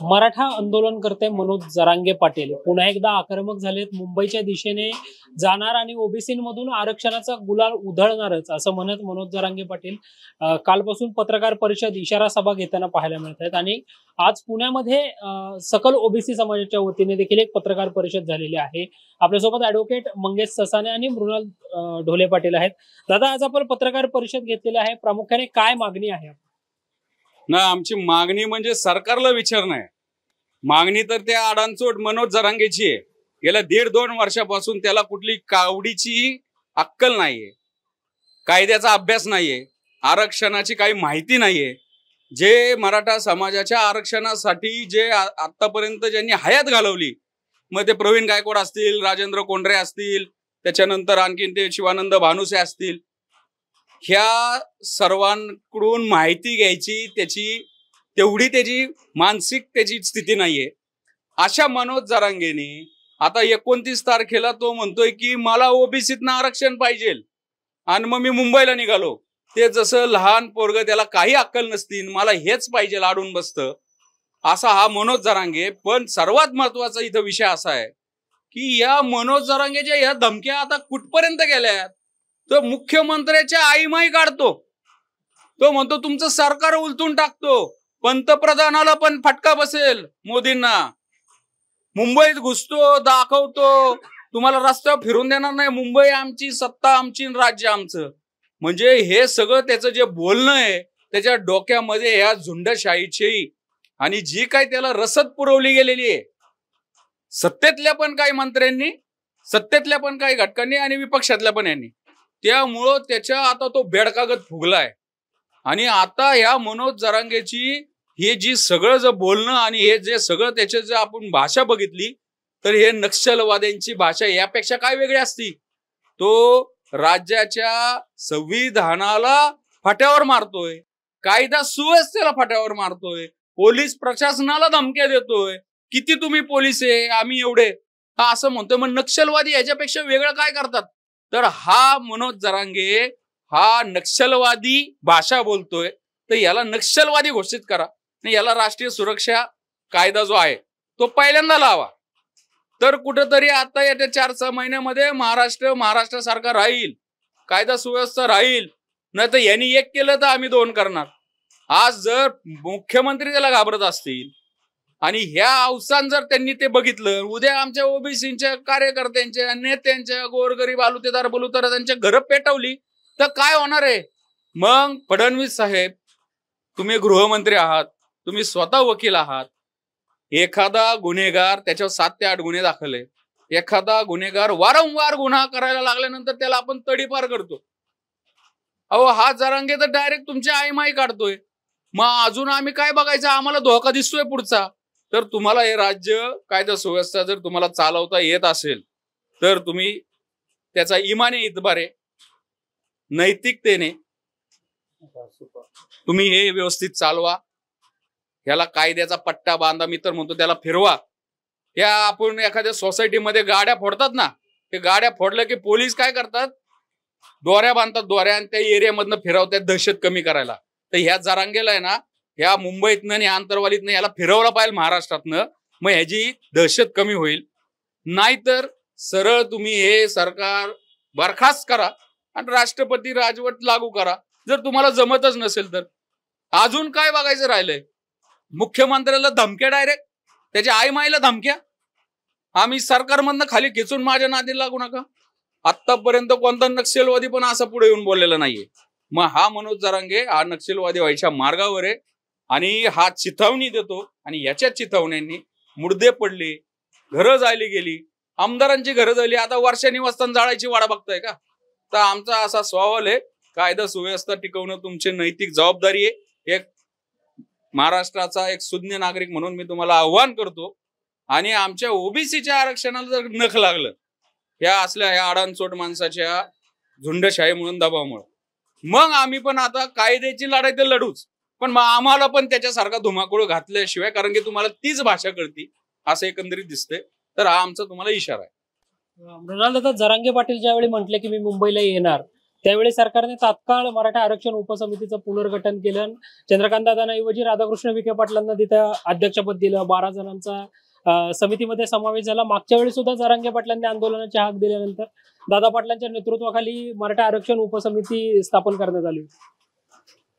मराठा आंदोलनकर्ते मनोज जरांगे पाटील पुन्हा एकदा आक्रमक झालेत। मुंबईच्या दिशेने जाणार आणि ओबीसीमधून आरक्षणाचा गुलाल उधळणारच असं म्हणत मनोज जरांगे पाटील कालपासून पत्रकार परिषद इशारा सभा घेताना पाहायला मिळत आहेत। आणि आज पुण्यामध्ये सकल ओबीसी समाजाच्या वतीने देखील एक पत्रकार परिषद झालेली आहे। आपल्यासोबत ऍडव्होकेट मंगेश ससाने आणि मृणाल ढोले पाटील आहेत। दादा, आज आपण पत्रकार परिषद घेतलेली आहे, प्रामुख्याने काय मागणी आहे? ना आमची मागणी म्हणजे सरकारला विचारणं आहे। मागणी तर त्या आडांचोट मनोज जरांगेची आहे। गेल्या 1.5-2 वर्षापासून त्याला कुठली कावडीची अक्कल नाहीये, कायद्याचा अभ्यास नाहीये, आरक्षणाची काही माहिती नाहीये। जे मराठा समाजाच्या आरक्षणासाठी जे आतापर्यंत ज्यांनी हयात घालवली, मग ते प्रवीण गायकवाड असतील, राजेंद्र कोंढरे असतील, त्याच्यानंतर आणखीन ते शिवानंद भानुसे असतील, ह्या सर्वांकडून माहिती घ्यायची, त्याची मानसिक त्याची स्थिती नाहीये। अशा मनोज जरांगेने आता 29 तारखेला तो म्हणतोय की मला ओबीसीतनं आरक्षण पाहिजे आणि मग मी मुंबईला निघालो। ते जसं लहान पोरग, त्याला काही अक्कल नसतील, मला हेच पाहिजे लाडून बसतं असा हा मनोज जरांगे। पण सर्वात महत्वाचा इथं विषय असा आहे की या मनोज जरांगेच्या या धमक्या आता कुठपर्यंत गेल्यात। तो मुख्यमंत्र्याच्या आईमाई काढतो, तो म्हणतो तुमचं सरकार उलटून टाकतो, पंतप्रधानाला पण फटका बसेल मोदींना, मुंबईत घुसतो, दाखवतो, तुम्हाला रस्त्यावर फिरून देणार नाही, मुंबई आमची, सत्ता आमची, राज्य आमचं। म्हणजे हे सगळं त्याचं जे बोलणं आहे, त्याच्या डोक्यामध्ये या झुंडशाहीची आणि जी काही त्याला रसद पुरवली गेलेली आहे सत्तेतल्या पण काही मंत्र्यांनी, सत्तेतल्या पण काही घटकांनी आणि विपक्षातल्या पण यांनी, त्यामुळं त्याच्या आता तो बेडकागत फुगलाय। आणि आता या मनोज जरांगेची हे जी सगळं जे बोलणं आणि हे जे सगळं त्याचे जे आपण भाषा बघितली तर हे नक्षलवाद्यांची भाषा यापेक्षा काय वेगळी असती। तो राज्याच्या संविधानाला फाट्यावर मारतोय, कायदा सुव्यवस्थेला फाट्यावर मारतोय, पोलीस प्रशासनाला धमक्या देतोय, किती तुम्ही पोलीस आहे, आम्ही एवढे, असं म्हणतोय। मग नक्षलवादी याच्यापेक्षा वेगळं काय करतात? तर हा मनोज जरांगे हा नक्षलवादी भाषा बोलतोय, तर याला नक्षलवादी घोषित करा, याला राष्ट्रीय सुरक्षा कायदा जो आहे तो पहिल्यांदा लावा, तर कुठेतरी आता येत्या 4-6 महिन्यामध्ये महाराष्ट्रासारखा राहील, कायदा सुव्यवस्था राहील। नाही तर यांनी एक केलं तर आम्ही 2 करणार। आज जर मुख्यमंत्री त्याला घाबरत असतील आणि ह्या अवसान जर त्यांनी ते बघितलं, उद्या आमच्या ओबीसीच्या कार्यकर्त्यांच्या, नेत्यांच्या, गोरगरीब आलुतेदार बलुतेदार त्यांच्या घर पेटवली तर काय होणार आहे? मग फडणवीस साहेब, तुम्ही गृहमंत्री आहात, तुम्ही स्वतः वकील आहात, एखादा गुन्हेगार, त्याच्यावर 7 ते 8 गुन्हे दाखल आहे, एखादा गुन्हेगार वारंवार गुन्हा करायला लागल्यानंतर त्याला आपण तडीपार करतो। अहो, हा जरांगे तर डायरेक्ट तुमच्या आईमाई काढतोय। मग अजून आम्ही काय बघायचं? आम्हाला धोका दिसतोय पुढचा। तर तुम्हाला हे राज्य कायदा सुव्यवस्था जर तुम्हाला चालवता येत असेल तर तुम्ही त्याचा इमाने इतबारे, नैतिकतेने तुम्ही हे व्यवस्थित चालवा, ह्याला कायद्याचा पट्टा बांधा, मी तर म्हणतो त्याला फिरवा। या आपण एखाद्या सोसायटीमध्ये गाड्या फोडतात ना, ते गाड्या फोडल्या की पोलीस काय करतात? दोऱ्या बांधतात, दोऱ्या, आणि त्या एरियामधनं फिरवतात दहशत कमी करायला। तर ह्या जरांगेला आहे ना, ह्या मुंबईतनं आणि आंतरवालीतनं याला फिरवलं पाहिजे महाराष्ट्रातनं, मग ह्याची दहशत कमी होईल। नाहीतर सरळ तुम्ही हे सरकार बरखास्त करा आणि राष्ट्रपती राजवट लागू करा, जर तुम्हाला जमतच नसेल तर। अजून काय बघायचं राहिलंय? मुख्यमंत्र्याला धमक्या, डायरेक्ट त्याच्या आईमाईला धमक्या, आम्ही सरकारमधनं खाली खेचून माझ्या नादी लागू नका। आतापर्यंत कोणता नक्षलवादी पण असं पुढे येऊन बोललेला नाहीये। मग हा मनोज जरांगे हा नक्षलवादी व्हायच्या मार्गावर आहे आणि हा चिथावणी देतो, आणि याच्या चिथावण्यांनी मुर्दे पडले, घरं जायली गेली, आमदारांची घरं जायली, आता वर्षा निवासस्थान जाळायची वाडा बघताय का? तर आमचा असा सवाल आहे, कायदा सुव्यवस्था टिकवणं तुमची नैतिक जबाबदारी आहे। एक महाराष्ट्राचा एक सुज्ञ नागरिक म्हणून मी तुम्हाला आव्हान करतो, आणि आमच्या ओबीसीच्या आरक्षणाला जर नख लागलं ह्या असल्या ह्या आडांचोट माणसाच्या झुंडशाही म्हणून दबावामुळे, मग आम्ही पण आता कायद्याची लढाई तर लढूच, पण मग आम्हाला पण त्याच्यासारखा धुमाकूळ घातल्याशिवाय, कारण की तुम्हाला तीच भाषा कळती असं एकंदरीत दिसतंय। तर हा आमचा तुम्हाला इशारा आहे। मृणाल दादा, जरांगे पाटील ज्यावेळी म्हटले की मी मुंबईला येणार, त्यावेळी सरकारने तात्काळ मराठा आरक्षण उपसमितीचं पुनर्गठन केलं. चंद्रकांत दादांऐवजी राधाकृष्ण विखे पाटलांना तिथं अध्यक्षपद दिलं. 12 जणांचा समितीमध्ये समावेश झाला. मागच्या वेळी सुद्धा जरांगे पाटलांनी आंदोलनाची हाक दिल्यानंतर दादा पाटलांच्या नेतृत्वाखाली मराठा आरक्षण उपसमिती स्थापन करण्यात आली होती.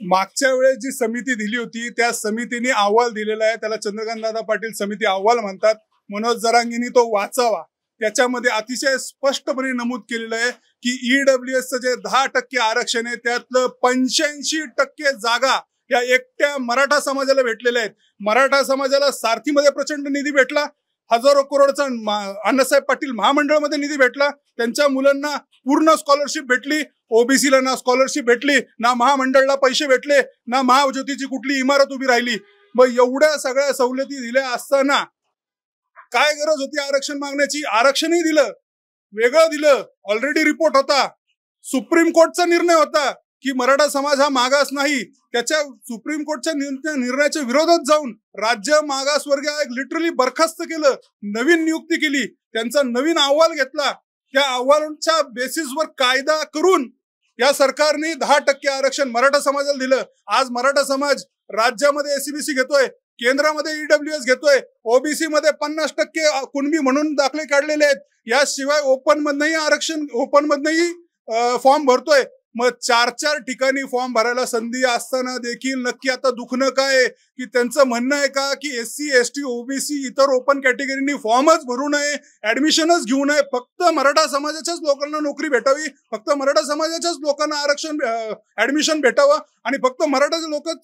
मागच्या वेळेस जी समिती दिली होती त्या समितीने अहवाल दिलेला आहे, त्याला चंद्रकांत दादा पाटील समिती अहवाल म्हणतात. मनोज जरांगेंनी तो वाचावा. त्याच्यामध्ये अतिशय स्पष्टपणे नमूद केलेलं आहे की ईडब्ल्यूएसचं जे 10% आरक्षण आहे त्यातलं 85% जागा या एकट्या मराठा समाजाला भेटलेल्या आहेत. मराठा समाजाला सारथीमध्ये प्रचंड निधी भेटला, हजारो करोडचा अण्णासाहेब पाटील महामंडळामध्ये निधी भेटला, त्यांच्या मुलांना पूर्ण स्कॉलरशिप भेटली. ओबीसीला ना स्कॉलरशिप भेटली, ना महामंडळाला पैसे भेटले, ना महाज्योतीची कुठली इमारत उभी राहिली. मग एवढ्या सगळ्या सवलती दिल्या असताना काय गरज होती आरक्षण मागण्याची? आरक्षणही दिलं, वेगळं दिलं. ऑलरेडी रिपोर्ट होता, सुप्रीम कोर्टचा निर्णय होता की मराठा समाज हा मागास नाही. त्याच्या सुप्रीम कोर्टच्या निर्णयाच्या विरोधात जाऊन राज्य मागासवर्गीय आयोग लिटरली बरखास्त केलं, नवीन नियुक्ती केली, त्यांचा नवीन अहवाल घेतला. त्या अहवालाच्या बेसिसवर कायदा करून या सरकारने 10% आरक्षण मराठा समाजाला दिलं. आज मराठा समाज राज्यामध्ये एससीबीसी घेतोय, केंद्रामध्ये ईडब्ल्यूएस घेतोय, ओबीसी मध्ये 50% कुणबी म्हणून दाखले काढलेले आहेत. याशिवाय ओपन मधनही फॉर्म भरतोय. मग 4 ठिकाणी फॉर्म भरायला संधी असताना देखील नक्की आता दुखणं काय की त्यांचं म्हणणं आहे का की एससी एसटी ओबीसी इतर ओपन कॅटेगरीनी फॉर्मच भरू नये, ऍडमिशनच घेऊ नये, फक्त मराठा समाजाच्याच लोकांना नोकरी भेटावी, फक्त मराठा समाजाच्याच लोकांना आरक्षण ऍडमिशन भेटावं आणि फक्त मराठा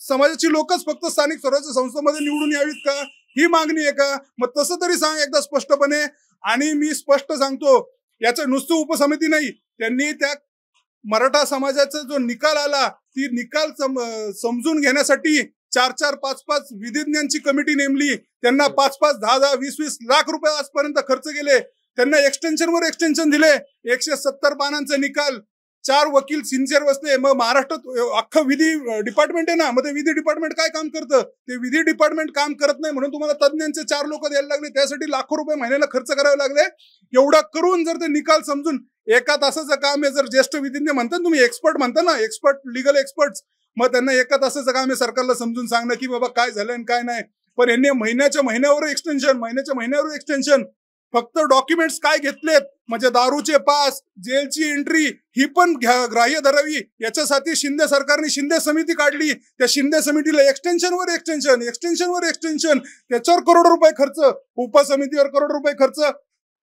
समाजाची लोकच फक्त स्थानिक स्वराज्य संस्थांमध्ये निवडून यावीत का? ही मागणी आहे का? मग तसं तरी सांग एकदा स्पष्टपणे. आणि मी स्पष्ट सांगतो, याचं नुसतं उपसमिती नाही, त्यांनी त्या मराठा समाजाचा जो निकाल आला ती निकाल समजून घेण्यासाठी 4-4, 5-5 विधिज्ञांची कमिटी नेमली. त्यांना 5-5, 10-10, 20-20 लाख रुपये आजपर्यंत खर्च केले. त्यांना एक्सटेन्शनवर एक्सटेन्शन दिले. 170 पानांचा निकाल, 4 वकील सिन्सिअर बसले. मग महाराष्ट्रात अख्खं विधी डिपार्टमेंट आहे ना, मग ते विधी डिपार्टमेंट काय काम करतं? ते विधी डिपार्टमेंट काम करत नाही म्हणून तुम्हाला तज्ज्ञांचे 4 लोक द्यायला लागले, त्यासाठी लाखो रुपये महिन्याला खर्च करावे लागले. एवढा करून जर ते निकाल समजून 1 तासाचं काम आहे, जर ज्येष्ठ विधिज्ञ म्हणतात, तुम्ही एक्सपर्ट म्हणता ना, एक्सपर्ट लिगल एक्सपर्ट्स, मग त्यांना 1 तासाचं काम आहे सरकारला समजून सांगणं की बाबा काय झालं आणि काय नाही. पण यांनी महिन्यावर एक्सटेन्शन, फक्त डॉक्युमेंट्स काय घेतलेत म्हणजे दारूचे पास, जेलची एंट्री ही पण ग्राह्य धरावी याच्यासाठी शिंदे सरकारने शिंदे समिती काढली. त्या शिंदे समितीला एक्सटेन्शनवर एक्सटेन्शन, त्याच्यावर करोड रुपये खर्च, उपसमितीवर करोड रुपये खर्च,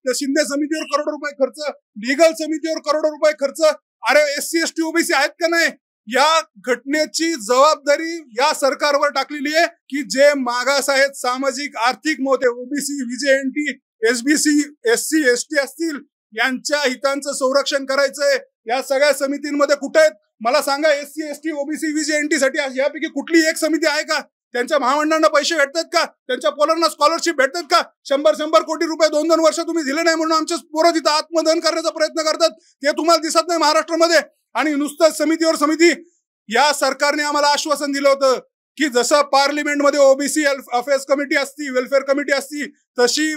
त्या शिंदे समितीवर करोड रुपये खर्च, लिगल समितीवर करोड रुपये खर्च. अरे एससी एसटी ओबीसी आहेत का नाही? या घटनेची जबाबदारी या सरकारवर टाकलेली आहे की जे मागास आहेत, सामाजिक आर्थिक मोठे OBC, VJNT, SBC, SC ST असतील, यांच्या हितांचं संरक्षण करायचंय. या सगळ्या समितींमध्ये कुठे आहेत मला सांगा? एससी एसटी ओबीसी व्हीजेएनटी साठी यापैकी कुठली एक समिती आहे का? त्यांच्या महामंडळांना पैसे भेटतात का? त्यांच्या पोरांना स्कॉलरशिप भेटतात का? 100 कोटी रुपये 2-2 वर्ष तुम्ही दिले नाही म्हणून आमचे पोरं तिथं आत्मदहन करण्याचा प्रयत्न करतात. ते तुम्हाला दिसत नाही महाराष्ट्रामध्ये. आणि नुसतं समितीवर समिती. या सरकारने आम्हाला आश्वासन दिलं होतं की जसं पार्लिमेंटमध्ये ओबीसी अफेअर्स कमिटी असती, वेलफेअर कमिटी असती, तशी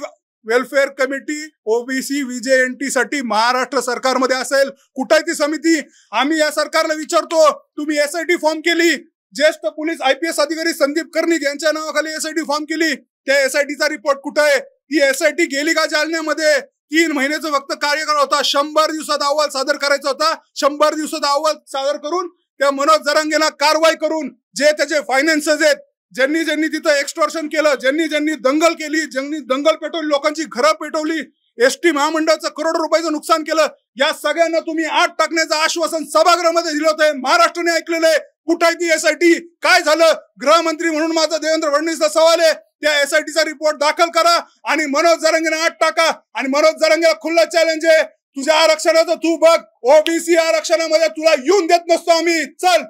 वेलफेअर कमिटी ओबीसी व्हीजेएनटी साठी महाराष्ट्र सरकारमध्ये असेल. कुठे आहे ती समिती? आम्ही या सरकारला विचारतो, तुम्ही एसआयटी फॉर्म केली, ज्येष्ठ पोलीस आयपीएस अधिकारी संदीप कर्णिक यांच्या नावाखाली एसआयटी फॉर्म केली, त्या एसआयटीचा रिपोर्ट कुठे आहे? ती एसआयटी गेली का जालन्यामध्ये? 3 महिन्याचं फक्त कार्यकाळ होता. 100 दिवसात अहवाल सादर करायचा होता. 100 दिवसात अहवाल सादर करून त्या मनोज जरांगेला कारवाई करून जे त्याचे फायनान्सेस आहेत, ज्यांनी तिथं एक्स्टॉर्शन केलं, ज्यांनी दंगल केली, ज्यांनी दंगल पेटवली, लोकांची घरं पेटवली, एसटी महामंडळाचं करोड रुपयाचं नुकसान केलं, या सगळ्यांना तुम्ही आत टाकण्याचं आश्वासन सभागृहामध्ये दिलं होतं. महाराष्ट्राने ऐकलेलं आहे. कुठे आहे ती एसआयटी? काय झालं? गृहमंत्री म्हणून माझा देवेंद्र फडणवीसचा सवाल आहे, त्या एसआयटीचा रिपोर्ट दाखल करा आणि मनोज जरांगेला आत टाका. आणि मनोज जरांगेला खुल्ला चॅलेंज आहे, तुझ्या आरक्षणाचं तू बघ, ओबीसी आरक्षणामध्ये तुला येऊन देत नसतो आम्ही, चल.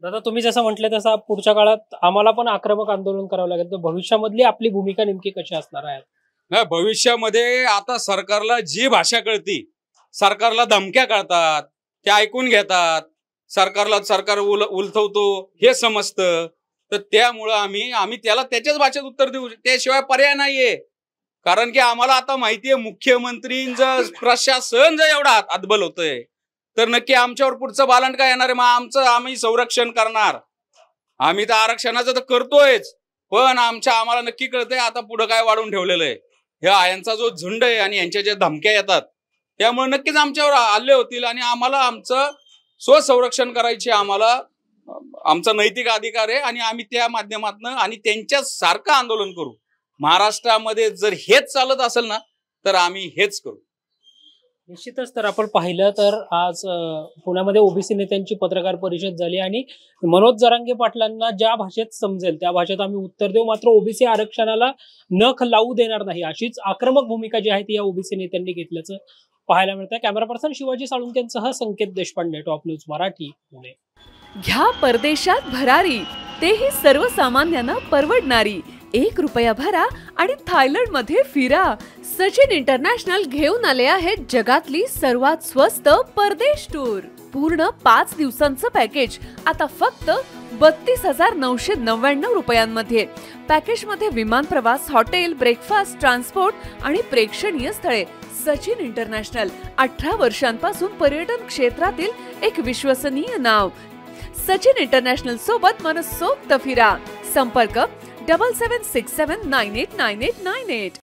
दादा, तुम्ही जसं म्हटलं तसं पुढच्या काळात आम्हाला पण आक्रमक आंदोलन करावं लागेल, तर भविष्यामधली आपली भूमिका नेमकी कशी असणार आहे? नाही, भविष्यामध्ये आता सरकारला जी भाषा कळती, सरकारला धमक्या कळतात, ते ऐकून घेतात, सरकार उलथवतो हे समजतं, तर त्यामुळं आम्ही त्याला त्याच्याच भाषेत उत्तर देऊ, त्याशिवाय पर्याय नाहीये. कारण की आम्हाला आता माहितीये मुख्यमंत्रींचं प्रशासन जर एवढा हातबल होतंय तर नक्की आमच्यावर पुढचं बालन काय येणार आहे? मग आम्ही संरक्षण करणार. आम्ही तर आरक्षणाचं तर करतोयच, पण आम्हाला नक्की कळतंय आता पुढे काय वाढून ठेवलेलं आहे. यांचा जो झुंड आहे आणि यांच्या ज्या धमक्या येतात त्यामुळे नक्कीच आमच्यावर हल्ले होतील आणि आम्हाला आमचं स्वसंरक्षण करायचे आमचा नैतिक अधिकार आहे आणि आम्ही त्या माध्यमातून आणि त्यांच्या सारखं आंदोलन करू. महाराष्ट्रामध्ये जर हेच चालत असेल ना तर आम्ही हेच करू. निश्चितच. तर आपण पाहिलं तर आज पुण्यामध्ये ओबीसी नेत्यांची पत्रकार परिषद झाली आणि मनोज जरांगे पाटलांना ज्या भाषेत समजेल त्या भाषेत आम्ही उत्तर देऊ, मात्र ओबीसी आरक्षणाला नख लावू देणार नाही अशीच आक्रमक भूमिका जी आहे ती या ओबीसी नेत्यांनी घेतल्याचं पाहायला मिळतं. कॅमेरा पर्सन शिवाजी साळुंकेंसह संकेत देशपांडे, टॉप न्यूज मराठी, पुणे. घ्या परदेशात भरारी, तेही सर्वसामान्यांना परवडणारी. 1 रुपया भरा आणि थायलंड मध्ये फिरा. सचिन इंटरनॅशनल घेऊन आले आहेत जगातली सर्वात स्वस्त परदेश टूर. पूर्ण 5 दिवसांचं पॅकेज आता फक्त 32,999 रुपयांमध्ये. पॅकेज मध्ये विमान प्रवास, हॉटेल, ब्रेकफास्ट, ट्रान्सपोर्ट आणि प्रेक्षणीय स्थळे. सचिन इंटरनॅशनल 18 वर्षांपासून पर्यटन क्षेत्रातील एक विश्वसनीय नाव. सचिन इंटरनॅशनल सोबत मनसोक्त फिरा. संपर्क 7767989898.